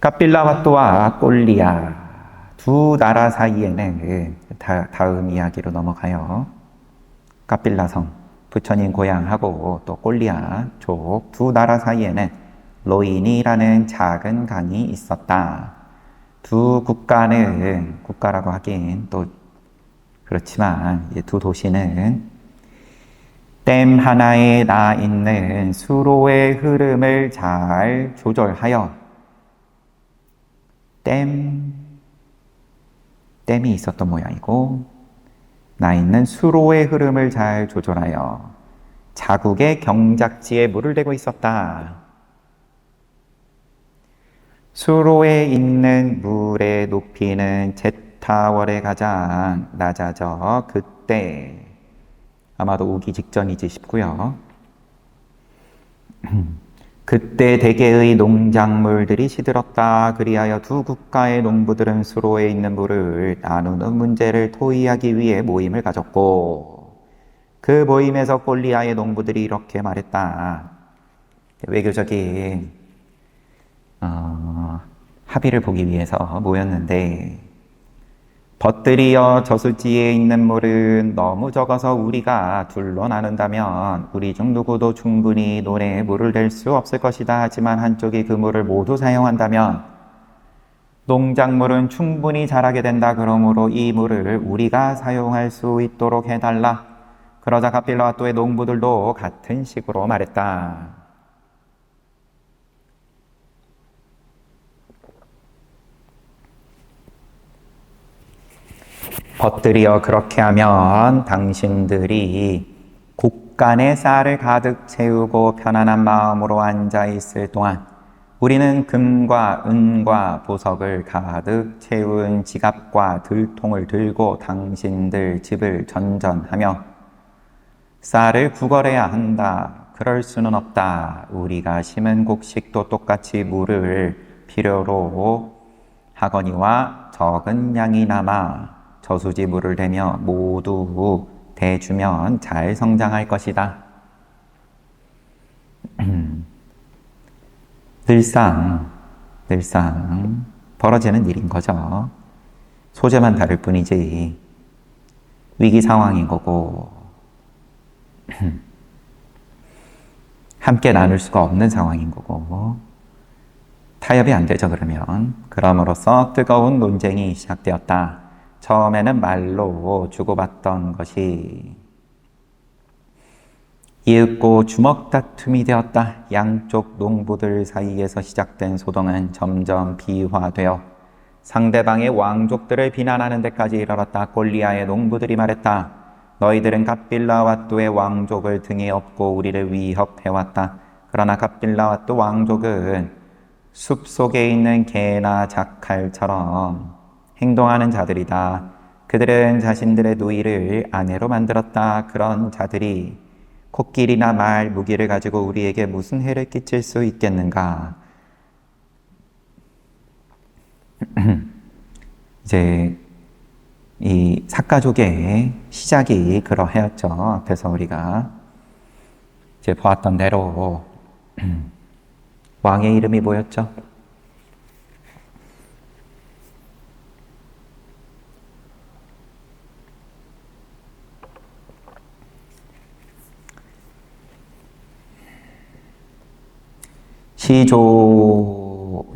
카필라와 또와 꼴리아 두 나라 사이에는 다음 이야기로 넘어가요. 카필라성, 부처님 고향하고 또 꼴리아 쪽 두 나라 사이에는 로인이라는 작은 강이 있었다. 두 국가는, 국가라고 하긴 또 그렇지만 이 두 도시는 댐 하나에 나 있는 수로의 흐름을 잘 조절하여 댐이 있었던 모양이고, 나 있는 수로의 흐름을 잘 조절하여 자국의 경작지에 물을 대고 있었다. 수로에 있는 물의 높이는 제타월에 가장 낮아져 그때, 아마도 오기 직전이지 싶고요. 그때 대개의 농작물들이 시들었다. 그리하여 두 국가의 농부들은 수로에 있는 물을 나누는 문제를 토의하기 위해 모임을 가졌고, 그 모임에서 꼴리아의 농부들이 이렇게 말했다. 외교적인 합의를 보기 위해서 모였는데, 벗들이여 저수지에 있는 물은 너무 적어서 우리가 둘로 나눈다면 우리 중 누구도 충분히 논에 물을 댈 수 없을 것이다. 하지만 한쪽이 그 물을 모두 사용한다면 농작물은 충분히 자라게 된다. 그러므로 이 물을 우리가 사용할 수 있도록 해달라. 그러자 갑빌라와 또의 농부들도 같은 식으로 말했다. 벗들이여 그렇게 하면 당신들이 곡간에 쌀을 가득 채우고 편안한 마음으로 앉아 있을 동안 우리는 금과 은과 보석을 가득 채운 지갑과 들통을 들고 당신들 집을 전전하며 쌀을 구걸해야 한다. 그럴 수는 없다. 우리가 심은 곡식도 똑같이 물을 필요로 하거니와 적은 양이 남아 저수지 물을 대며 모두 대주면 잘 성장할 것이다. 늘상 벌어지는 일인 거죠. 소재만 다를 뿐이지 위기 상황인 거고 함께 나눌 수가 없는 상황인 거고 타협이 안 되죠. 그럼으로써 뜨거운 논쟁이 시작되었다. 처음에는 말로 주고받던 것이 이윽고 주먹 다툼이 되었다. 양쪽 농부들 사이에서 시작된 소동은 점점 비화되어 상대방의 왕족들을 비난하는 데까지 이르렀다. 꼴리아의 농부들이 말했다. 너희들은 갑빌라와또의 왕족을 등에 업고 우리를 위협해왔다. 그러나 갑빌라와또 왕족은 숲속에 있는 개나 자칼처럼 행동하는 자들이다. 그들은 자신들의 누이를 아내로 만들었다. 그런 자들이 코끼리나 말, 무기를 가지고 우리에게 무슨 해를 끼칠 수 있겠는가? 이제 이 삭가족의 시작이 그러하였죠. 앞에서 우리가 이제 보았던 대로 왕의 이름이 뭐였죠?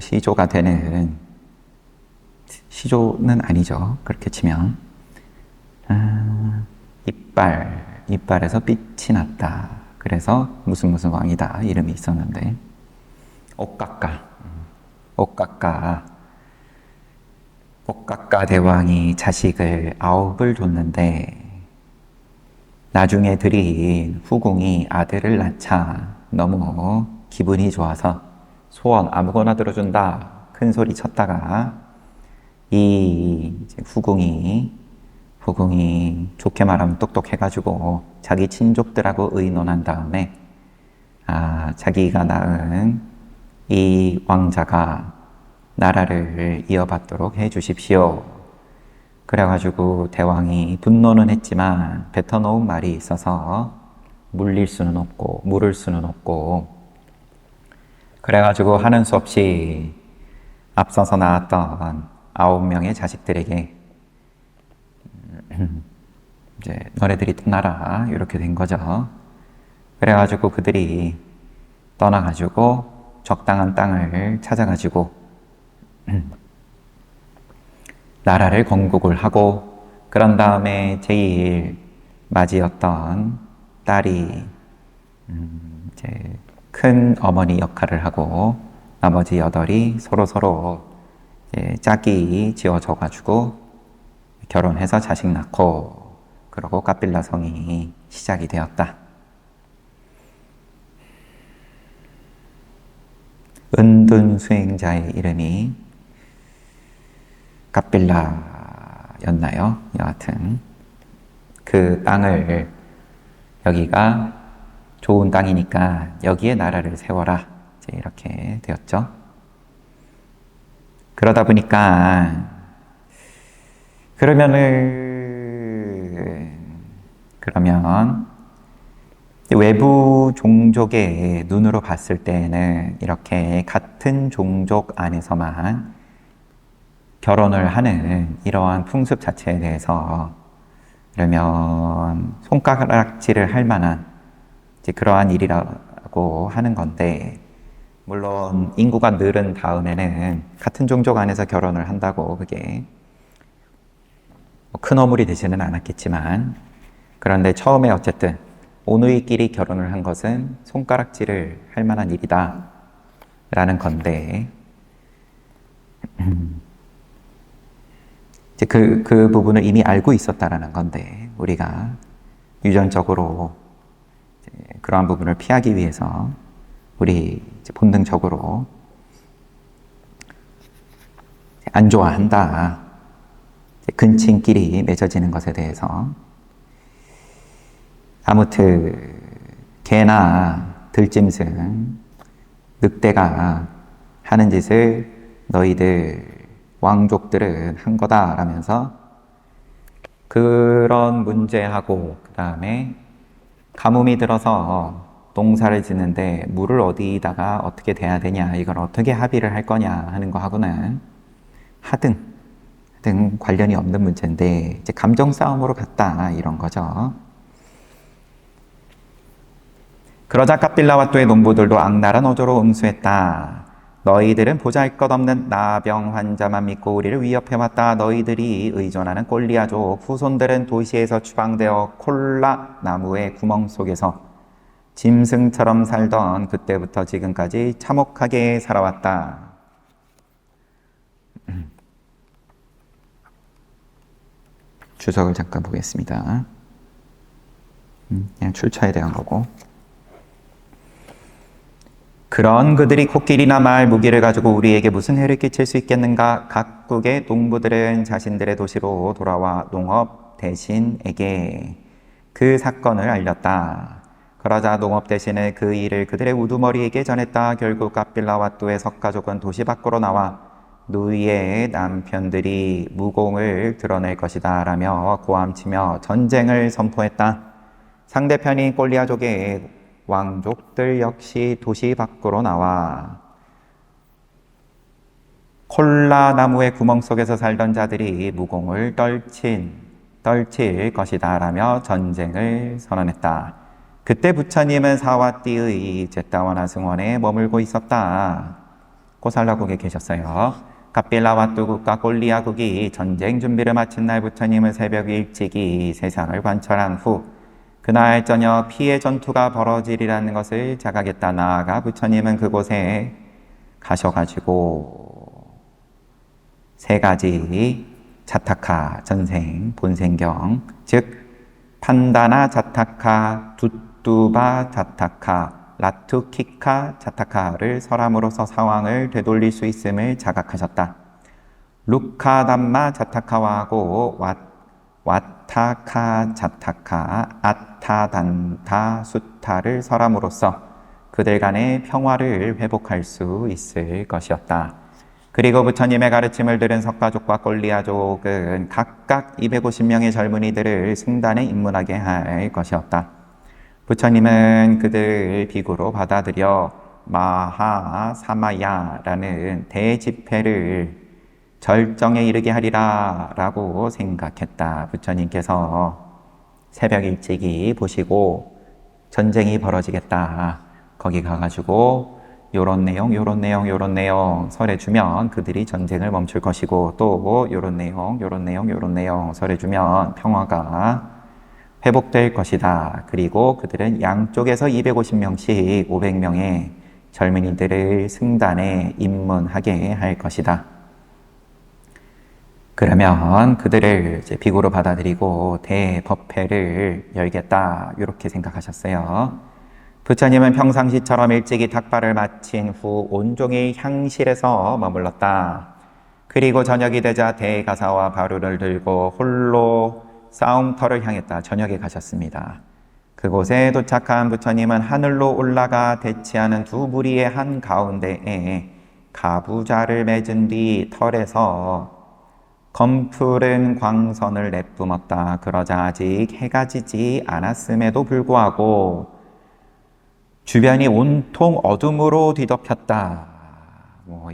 시조가 되는, 시조는 아니죠. 그렇게 치면. 이빨에서 빛이 났다. 그래서 무슨 왕이다. 이름이 있었는데. 옥각가 대왕이 자식을 9을 뒀는데, 나중에 들인 후궁이 아들을 낳자 너무 기분이 좋아서 소원 아무거나 들어준다 큰 소리 쳤다가 이 후궁이 좋게 말하면 똑똑해가지고 자기 친족들하고 의논한 다음에 자기가 낳은 이 왕자가 나라를 이어받도록 해주십시오. 그래가지고 대왕이 분노는 했지만 뱉어놓은 말이 있어서 물릴 수는 없고 물을 수는 없고 그래가지고 하는 수 없이 앞서서 낳았던 9명의 자식들에게 이제 너네들이 떠나라 이렇게 된 거죠. 그래가지고 그들이 떠나가지고 적당한 땅을 찾아가지고 나라를 건국을 하고 그런 다음에 제일 맞이였던 딸이 이제 큰 어머니 역할을 하고 나머지 8이 서로 짝이 지어져 가지고 결혼해서 자식 낳고 그러고 까빌라 성이 시작이 되었다. 은둔 수행자의 이름이 까빌라였나요? 여하튼 그 땅을 여기가 좋은 땅이니까 여기에 나라를 세워라 이제 이렇게 되었죠. 그러다 보니까 그러면 외부 종족의 눈으로 봤을 때는 이렇게 같은 종족 안에서만 결혼을 하는 이러한 풍습 자체에 대해서 그러면 손가락질을 할 만한 이제 그러한 일이라고 하는 건데 물론 인구가 늘은 다음에는 같은 종족 안에서 결혼을 한다고 그게 큰 어물이 되지는 않았겠지만 그런데 처음에 어쨌든 오누이끼리 결혼을 한 것은 손가락질을 할 만한 일이다 라는 건데 이제 그 부분을 이미 알고 있었다라는 건데 우리가 유전적으로 그러한 부분을 피하기 위해서 우리 본능적으로 안 좋아한다. 근친끼리 맺어지는 것에 대해서 아무튼 개나 들짐승, 늑대가 하는 짓을 너희들 왕족들은 한 거다라면서 그런 문제하고 그 다음에 가뭄이 들어서 농사를 짓는데 물을 어디다가 어떻게 대야 되냐 이걸 어떻게 합의를 할 거냐 하는 거하고는 하등 관련이 없는 문제인데 이제 감정 싸움으로 갔다 이런 거죠. 그러자 까빌라와또의 농부들도 악랄한 어조로 응수했다. 너희들은 보잘것없는 나병 환자만 믿고 우리를 위협해왔다. 너희들이 의존하는 꼴리아족 후손들은 도시에서 추방되어 콜라 나무의 구멍 속에서 짐승처럼 살던 그때부터 지금까지 참혹하게 살아왔다. 주석을 잠깐 보겠습니다. 그냥 출처에 대한 거고. 그런 그들이 코끼리나 말, 무기를 가지고 우리에게 무슨 해를 끼칠 수 있겠는가? 각국의 농부들은 자신들의 도시로 돌아와 농업 대신에게 그 사건을 알렸다. 그러자 농업 대신에 그 일을 그들의 우두머리에게 전했다. 결국 까빌라와또의 석가족은 도시 밖으로 나와 누이의 남편들이 무공을 드러낼 것이다 라며 고함치며 전쟁을 선포했다. 상대편인 꼴리아족의 왕족들 역시 도시 밖으로 나와 콜라 나무의 구멍 속에서 살던 자들이 무공을 떨칠 것이다 라며 전쟁을 선언했다. 그때 부처님은 사와띠의 제따와나 승원에 머물고 있었다. 고살라국에 계셨어요. 까빌라와뚜국과 꼴리아국이 전쟁 준비를 마친 날 부처님은 새벽 일찍이 세상을 관찰한 후 그날 저녁 피해 전투가 벌어지리라는 것을 자각했다. 나아가 부처님은 그곳에 가셔가지고 3가지 자타카, 전생, 본생경, 즉 판다나 자타카, 두뚜바 자타카, 라투키카 자타카를 설함으로써 상황을 되돌릴 수 있음을 자각하셨다. 루카담마 자타카와하고 와타카 자타카, 아타단타 수타를 설함으로써 그들 간의 평화를 회복할 수 있을 것이었다. 그리고 부처님의 가르침을 들은 석가족과 꼴리아족은 각각 250명의 젊은이들을 승단에 입문하게 할 것이었다. 부처님은 그들을 비구로 받아들여 마하사마야라는 대집회를 절정에 이르게 하리라 라고 생각했다. 부처님께서 새벽 일찍이 보시고 전쟁이 벌어지겠다. 거기 가가지고 요런 내용 설해주면 그들이 전쟁을 멈출 것이고, 또 요런 내용 설해주면 평화가 회복될 것이다. 그리고 그들은 양쪽에서 250명씩 500명의 젊은이들을 승단에 입문하게 할 것이다. 그러면 그들을 이제 비구로 받아들이고 대법회를 열겠다. 이렇게 생각하셨어요. 부처님은 평상시처럼 일찍이 닭발을 마친 후 온종일 향실에서 머물렀다. 그리고 저녁이 되자 대가사와 바루를 들고 홀로 싸움터를 향했다. 저녁에 가셨습니다. 그곳에 도착한 부처님은 하늘로 올라가 대치하는 두 무리의 한 가운데에 가부좌를 맺은 뒤 털에서 검푸른 광선을 내뿜었다. 그러자 아직 해가 지지 않았음에도 불구하고 주변이 온통 어둠으로 뒤덮였다.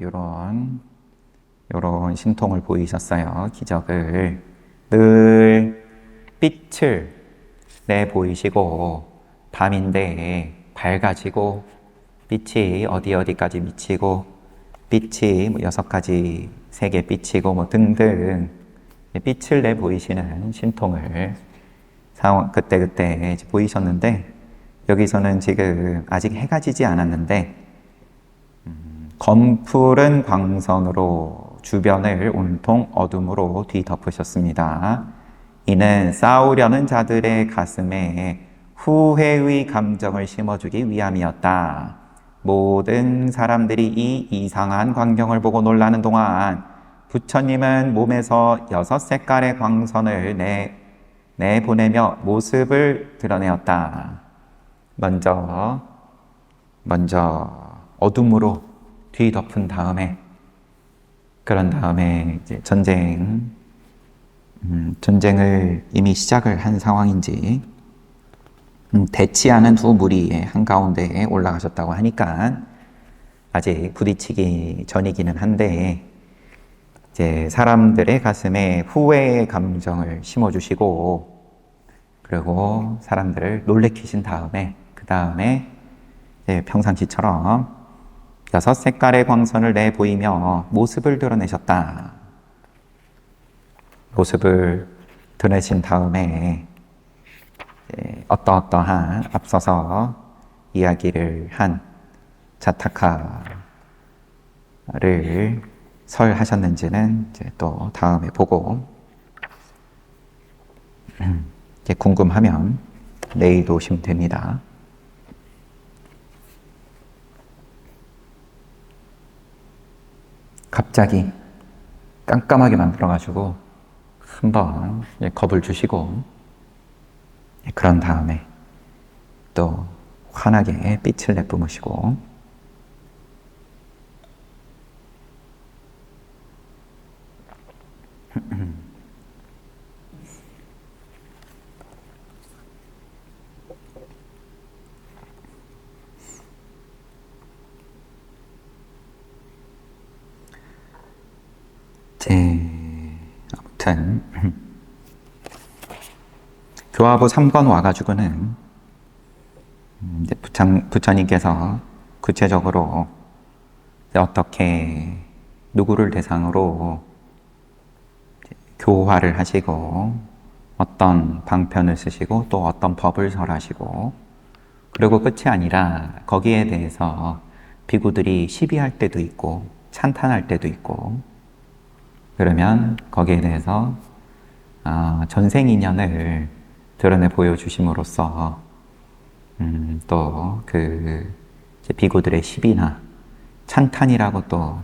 이런 신통을 보이셨어요. 기적을. 늘 빛을 내 보이시고, 밤인데 밝아지고, 빛이 어디까지 미치고, 빛이 6가지 색의 빛이고 등등 빛을 내 보이시는 신통을 그때 보이셨는데, 여기서는 지금 아직 해가 지지 않았는데 검푸른 광선으로 주변을 온통 어둠으로 뒤덮으셨습니다. 이는 싸우려는 자들의 가슴에 후회의 감정을 심어주기 위함이었다. 모든 사람들이 이 이상한 광경을 보고 놀라는 동안 부처님은 몸에서 6색깔의 광선을 내보내며 모습을 드러내었다. 먼저 어둠으로 뒤덮은 다음에, 그런 다음에 이제 전쟁을 이미 시작을 한 상황인지 대치하는 두 무리의 한가운데에 올라가셨다고 하니까 아직 부딪히기 전이기는 한데, 이제 사람들의 가슴에 후회의 감정을 심어주시고, 그리고 사람들을 놀래키신 다음에, 그 다음에 평상시처럼 6색깔의 광선을 내보이며 모습을 드러내셨다. 모습을 드러내신 다음에 어떠한 앞서서 이야기를 한 자타카를 설하셨는지는 이제 또 다음에 보고, 궁금하면 내일도 오시면 됩니다. 갑자기 깜깜하게 만들어가지고 한번 겁을 주시고, 그런 다음에 또 환하게 빛을 내뿜으시고, 아무튼 교화부 3권 와가지고는 부처님께서 구체적으로 어떻게 누구를 대상으로 교화를 하시고, 어떤 방편을 쓰시고, 또 어떤 법을 설하시고, 그리고 끝이 아니라 거기에 대해서 비구들이 시비할 때도 있고 찬탄할 때도 있고, 그러면 거기에 대해서 전생인연을 드러내 보여주심으로써 또 비구들의 시비나 찬탄이라고 또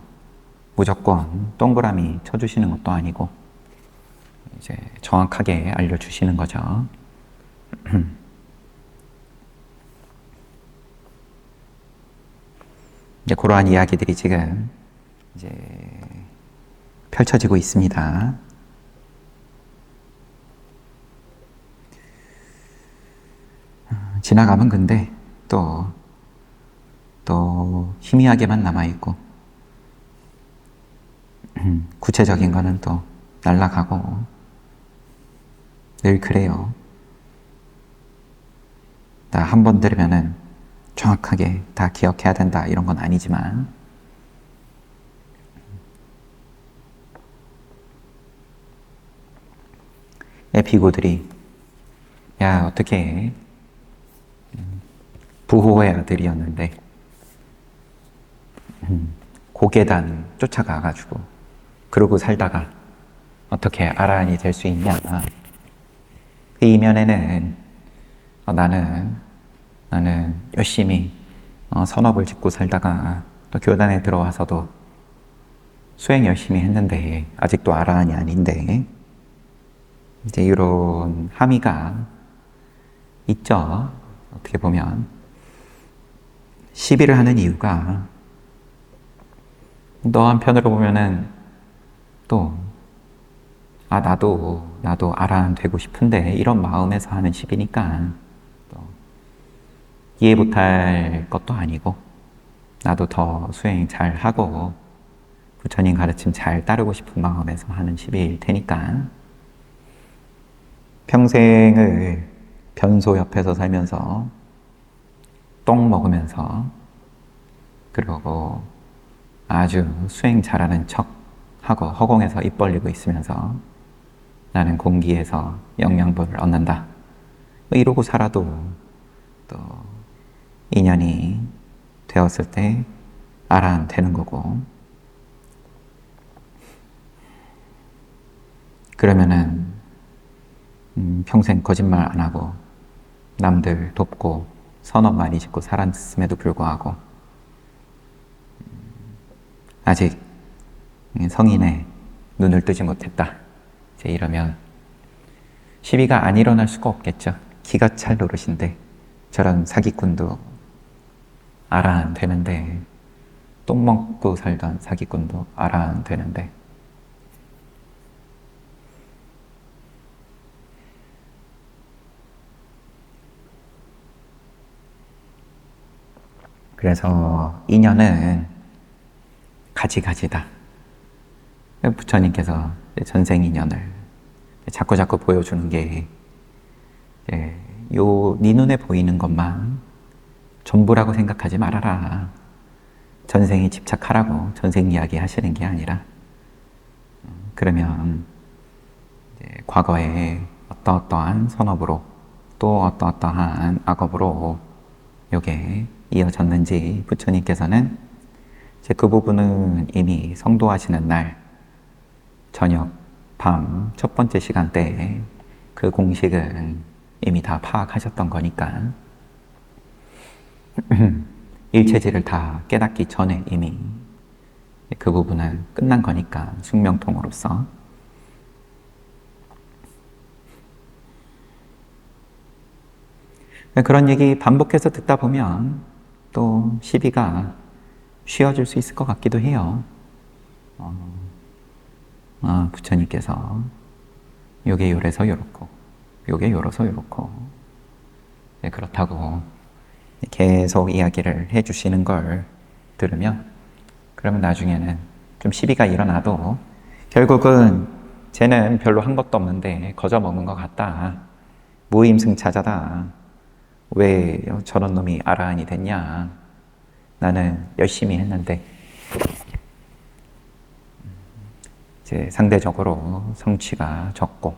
무조건 동그라미 쳐주시는 것도 아니고 이제 정확하게 알려주시는 거죠. 이제 그러한 이야기들이 지금 이제 펼쳐지고 있습니다. 지나가면 근데 또 희미하게만 남아있고 구체적인 거는 또 날아가고 늘 그래요. 다 한 번 들으면은 정확하게 다 기억해야 된다 이런 건 아니지만 비구들이 야 어떻게 부호의 아들이었는데 고계단 쫓아가가지고 그러고 살다가 어떻게 아라한이 될 수 있냐. 그 이면에는 나는 열심히 선업을 짓고 살다가 또 교단에 들어와서도 수행 열심히 했는데 아직도 아라한이 아닌데 이제 이런 함의가 있죠. 어떻게 보면 시비를 하는 이유가 또 한편으로 보면은 또 나도 아라한 되고 싶은데 이런 마음에서 하는 시비니까 또 이해 못할 것도 아니고 나도 더 수행 잘 하고 부처님 가르침 잘 따르고 싶은 마음에서 하는 시비일 테니까 평생을 변소 옆에서 살면서 똥 먹으면서 그러고 아주 수행 잘하는 척 하고 허공에서 입 벌리고 있으면서 나는 공기에서 영양분을 얻는다. 뭐 이러고 살아도 또 인연이 되었을 때 아라한 되는 거고 그러면은 평생 거짓말 안 하고 남들 돕고 선업 많이 짓고 살았음에도 불구하고 아직 성인의 눈을 뜨지 못했다. 이제 이러면 시비가 안 일어날 수가 없겠죠. 기가 찰 노릇인데 저런 사기꾼도 아라한 되는데 똥 먹고 살던 사기꾼도 아라한 되는데 그래서 인연은 가지가지다. 부처님께서 전생 인연을 자꾸 보여주는 게 네 눈에 보이는 것만 전부라고 생각하지 말아라. 전생에 집착하라고 전생 이야기 하시는 게 아니라 그러면 과거에 어떠어떠한 선업으로 또 어떠어떠한 악업으로 요게 이어졌는지 부처님께서는 그 부분은 이미 성도하시는 날 저녁, 밤 첫 번째 시간대에 그 공식은 이미 다 파악하셨던 거니까 일체질을 다 깨닫기 전에 이미 그 부분은 끝난 거니까 숙명통으로서 그런 얘기 반복해서 듣다 보면 또 시비가 쉬워질 수 있을 것 같기도 해요. 부처님께서 요게 요래서 요렇고 요게 요래서 요렇고 네, 그렇다고 계속 이야기를 해주시는 걸 들으면 그러면 나중에는 좀 시비가 일어나도 결국은 쟤는 별로 한 것도 없는데 거저 먹은 것 같다. 무임승차자다. 왜 저런 놈이 아라한이 됐냐. 나는 열심히 했는데 이제 상대적으로 성취가 적고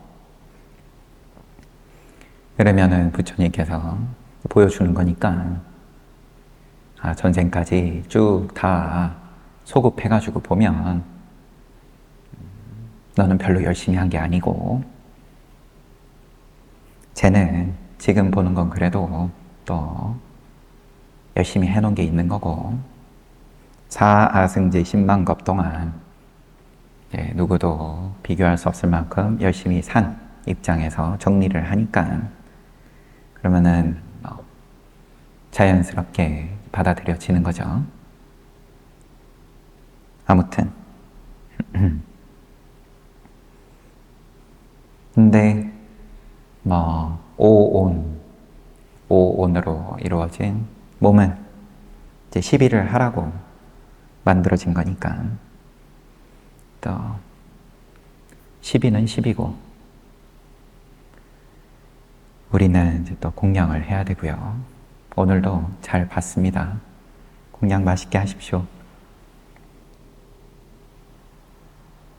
그러면은 부처님께서 보여주는 거니까 전생까지 쭉 다 소급해가지고 보면 너는 별로 열심히 한 게 아니고 쟤는 지금 보는 건 그래도 또 열심히 해놓은 게 있는 거고, 사아승제 10만 겁 동안 누구도 비교할 수 없을 만큼 열심히 산 입장에서 정리를 하니까, 그러면은 자연스럽게 받아들여지는 거죠. 아무튼 근데 오온으로 이루어진 몸은 이제 시비를 하라고 만들어진 거니까 또 시비는 시비고 우리는 이제 또 공양을 해야 되고요. 오늘도 잘 봤습니다. 공양 맛있게 하십시오.